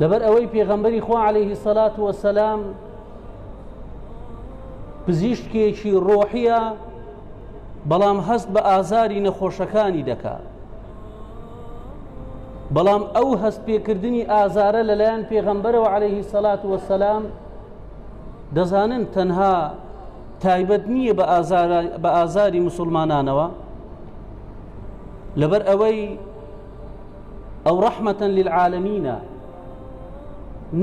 لەبەر ئەوەی پێغەمبەری خوا عەلەیهی سەڵات وەسەلام پزیشکێکی ڕۆحیە بەڵام هەست بە ئازاری نەخۆشەکانی دەکات. بەڵام ئەو هەست پێکردنی ئازارە لەلایەن پێغەمبەرەوە عەلەیهی سەڵات وەسەلام دەزانن تەنها تایبەت نییە بە ئازاری مسلمانانەوە، لەبەر ئەوەی ئەو ڕەحمەتەن للعالەمینە،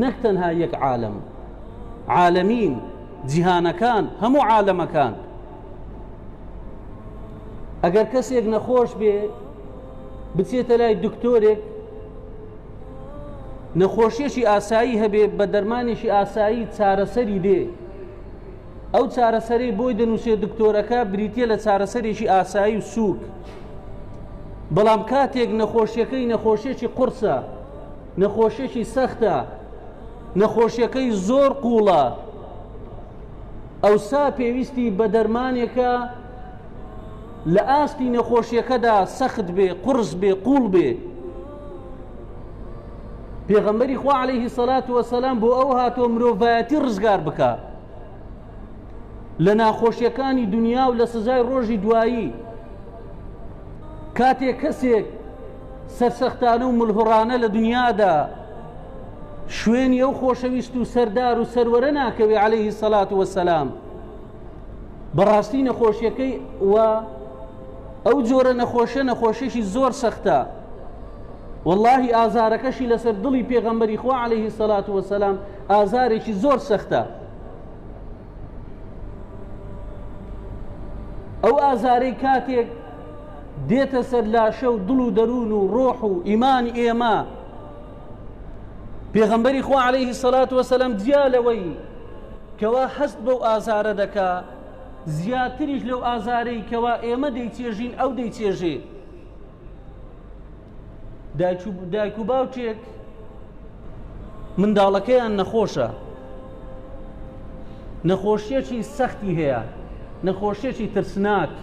نەک تەنها یەک عالەم، عالەمین جیهانەکان هەموو عالەمەکان. ئەگەر کەسێک نەخۆش بێ بچێتە لای دکتۆرێک نەخۆشیێکی ئاسایی هەبێ بە دەرمانێکی ئاسایی چارەسەری دێ، ئەو چارەسەری بۆی دەنووسێ دکتۆرەکە بریتیە لە چارەسەرێکی ئاسایی و سووک. بەڵام کاتێک نەخۆشیەکەی نەخۆشیێکی قورسە، نەخۆشیێکی سەختە، نەخۆشیەکەی زۆر قوڵە، ئەوسا پێویستی بە دەرمانێکە لە ئاستی نەخۆشیەکەدا سەخت بێ، قورس بێ، قوڵ بێ. پێغەمبەری خوا عەلەیهی سەڵات وەسەلام بۆ ئەو هاتۆ مرۆڤایەتی ڕزگار بکە لە ناخۆشیەکانی دنیا و لە سزای ڕۆژی دوایی. کاتێک کەسێک سەرسەختانە و ملهوڕانە لە دنیادا شوێنی ئەو خۆشەویست و سەردار و سەروەرە ناکەوێ عەلەیهی سەڵات وەسەلام، بەڕاستی نەخۆشیەکەی و ئەو جۆرە نەخۆشیێکی زۆر سەختە. واللهی ئازارەکەشی لەسەر دڵی پێغەمبەری خوا عەلەیهی سەڵات وەسەلام ئازارێکی زۆر سەختە. ئەو ئازارەی کاتێک دێتە سەر لاشە و دڵ و دەروون و ڕۆح و ئیمانی ئێمە، پێغەمبەری خوا عەلەیهی سەڵات وەسەلام جیا لەوەی کەوا هەست بەو ئازارە دەکا، زیاتریش لەو ئازارەی کەوا ئێمە دەیچێژین ئەو دەیچێژێ. دایک و باوچێک منداڵەکەیان نەخۆشە، نەخۆشیەکی سەختی هەیە، نەخۆشیەکی ترسناک.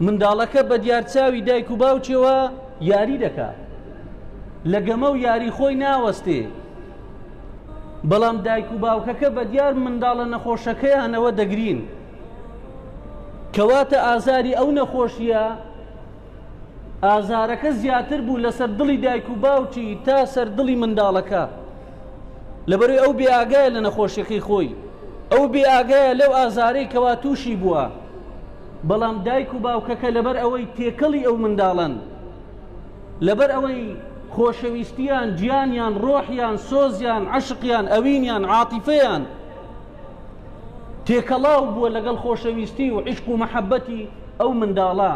منداڵەکە بە دیارچاوی دایک و باوچێوە یاری دەکات، لە گەمە و یاری خۆی ناوەستێ، بەڵام دایک و باوکەکە بە دیار منداڵە نەخۆشەکەیانەوە دەگرین، کەواتە ئازاری ئەو نەخۆشیە ئازارەکە زیاتر بوو لەسەر دڵی دایک و باوچی تا سەر دڵی منداڵەکە، لەبەرەوەی ئەو بێئاگایە لە نەخۆشیەکەی خۆی، ئەو بێئاگایە لەو ئازارەی کەوا تووشی بووە. بەڵام دایک و باوکەکە لەبەر ئەوەی تێکەڵی ئەو منداڵن، لەبەر ئەوەی خۆشەویستیان، گیانیان، ڕۆحیان، سۆزیان، عەشقیان، ئەوینیان، عاتیفەیان تێکەڵاو بووە لەگەڵ خۆشەویستی و عیشق و مەحەبەتی ئەو منداڵە.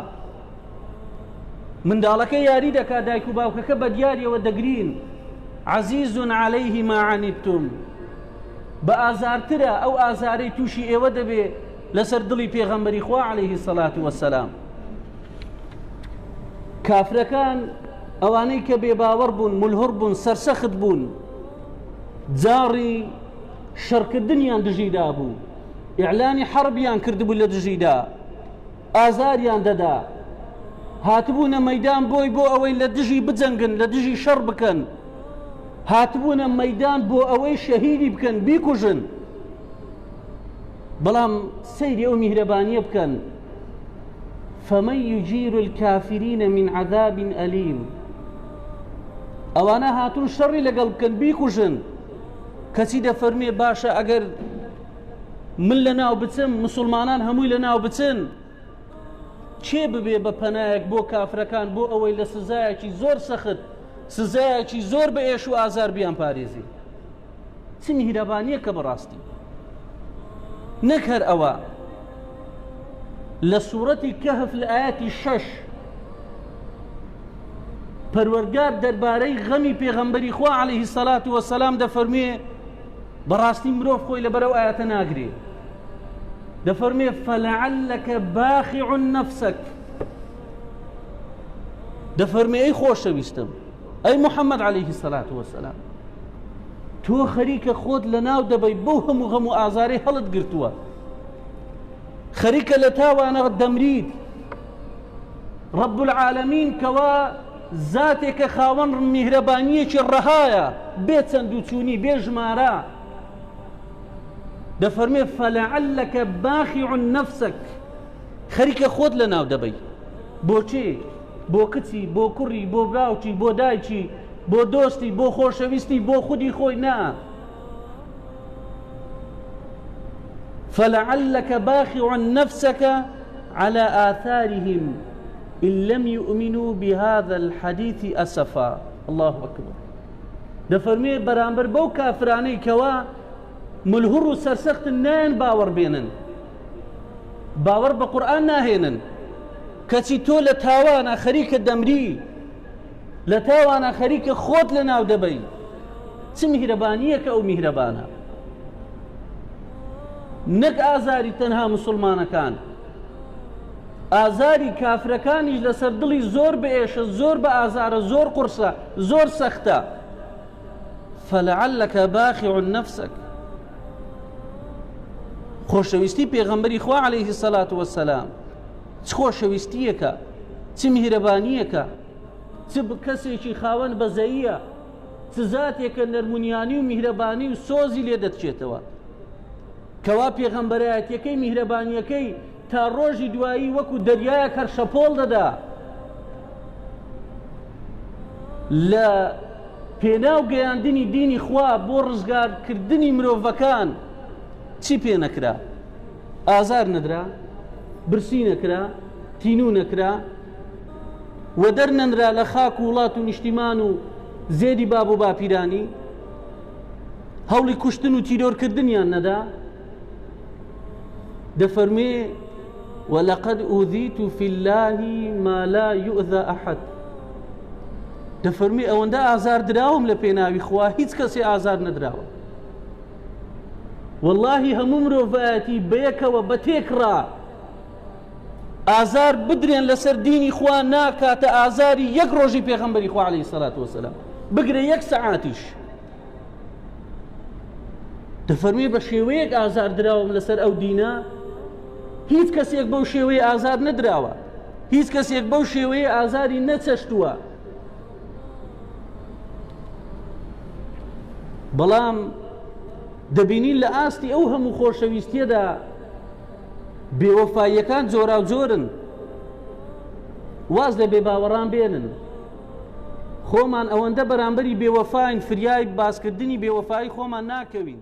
منداڵەکە یاری دەکات، دایک و باوکەکە بە دیاریەوە دەگرین. عەزیز عەلەیه ما عنیتم، بە ئازارترە ئەو ئازارەی تووشی ئێوە دەبێ لەسەر دڵی پێغەمبەری خوا عەلەیهی سەڵات وەسەلام. کافرەکان ئەوانەی کە بێباوەڕ بوون، ملهوڕ بوون، سەرسەخت بوون، جاڕی شەڕکردنیان دژیدا بوو، ئیعلانی حەربیان کردبوو لە دژیدا، ئازاریان دەدا، هاتبوونە مەیدان بۆی بۆ ئەوەی لە دژی بجەنگن، لە دژی شەڕ بکەن، هاتبوونە مەیدان بۆ ئەوەی شەهیدی بکەن، بیکوژن. بەڵام سەیری ئەو میهرەبانیە بکەن. فمن يجير الكافرين من عذاب أليم، ئەوانە هاتون شەڕی لەگەڵ بکەن، بیکوژن. کەچی دەفەرمێ باشە ئەگەر من لە ناو بچم، مسلمانان هەمووی لە ناو بچن، چێ ببێ بە پەنایەک بۆ کافرەکان بۆ ئەوەی لە سزایەکی زۆر سەخت، سزایەکی زۆر بە ئێش و ئازار بیان پارێزی؟ چ میهرەبانیە کە بەڕاستی نەک هەر ئەوە. لە سوورەتی کەهف لە ئایەتی 6 پەروەردگار دەربارەی غەمی پێغەمبەری خوا عەلەیهی سەڵات وەسەلام دەفەرمێ، بەڕاستی مرۆڤ خۆی لەبەرەو ئایەتە ناگرێ، دەفەرمێ فەلەعەلەکە باخیع نەفسەک، دەفەرمێ ئەی خۆشەویستم، ئەی محەممەد عەلەیهی سەڵات وەسەلام، تۆ خەریکە خۆت لە ناو دەبەی بەو هەموو غەم و ئازارەی هەڵت گرتووە، خەریکە لە تاوانە دەمریت. رب العالمین کەوا زاتێکە خاوەن میهرەبانیەکی ڕەهایە بێ چەند و چوونی بێ ژمارە دەفەرمێ فەلەعەلەکە باخیع نەفسەک خەریکە خۆت لە ناو دەبەی بۆچێ بۆ کچی بۆ کوڕی بۆ براوچی بۆ دایکی بۆ دۆستی بۆ خۆشەویستی بۆ خودی خۆی نا فلعلك باخع نفسك على آثارهم إن لم يؤمنوا بهذا الحديث أسفا الله أكبر دفرمي برامبر بو كافراني كوا ملهر سرسخت نين باور بينن باور بقرآن ناهينن كتي تو لتاوانا خريك الدمري لتاوانا خريك خوت لنا ودبي مهربانيك أو مهربانا نەک ئازاری تەنها مسلمانەکان ئازاری کافرەکانیش لەسەر دڵی زۆر بەئێشە زۆر بە ئازارە زۆر قورسە زۆر سەختە فەلەعەلەکە باخیع نەفسەک خۆشەویستی پێغەمبەری خوا عەلەیهی سەلات وەسەلام چ خۆشەویستیەکە چ میهرەبانیەکە چ کەسێکی خاوەن بەزەییە چ زاتێکە نەرمونیانی و میهرەبانی و سۆزی لێ دەچێتەوە کەوا پێغەمبەرایەتیەکەی میهرەبانیەکەی تا ڕۆژی دوایی وەکو دەریایە کەرشەپۆڵ دەدا لە پێناو گەیاندنی دینی خوا بۆ ڕزگارکردنی مرۆڤەکان چی پێ نەکرا ئازار نەدرا برسی نەکرا تینوو نەکرا و دەرنەنرا لە خاک و وڵات و نیشتیمان و زێدی باب و باپیرانی هەوڵی کوشتن و تیرۆرکردنیان نەدا دەفەرمێ وەلەقەد ئوذیت فی الله ما لا یؤذى ئەحەد دەفەرمێ ئەوەندە ئازار دراوم لە پێناوی خوا هیچ کەسێ ئازار نەدراوە واللهی هەموو مرۆڤایەتی بەیەکەوە بەتێکڕا ئازار بدرێن لەسەر دینی خوا ناکاتە ئازاری یەک ڕۆژی پێغەمبەری خوا عەلەیهی سەلات وەسەلام بگرێ یەک سەعاتیش دەفەرمێ بە شێوەیەک ئازار دراوم لەسەر ئەو دینە هیچ کەسێک بەو شێوەیە ئازار نەدراوە هیچ کەسێک بەو شێوەیە ئازاری نەچەشتووە بەڵام دەبینین لە ئاستی ئەو هەموو خۆشەویستیەدا بێوەفاییەکان جۆرا و جۆرن واز لە بێباوەڕان بێنن خۆمان ئەوەندە بەرامبەری بێوەفاین فریای باسکردنی بێوەفایی خۆمان ناکەوین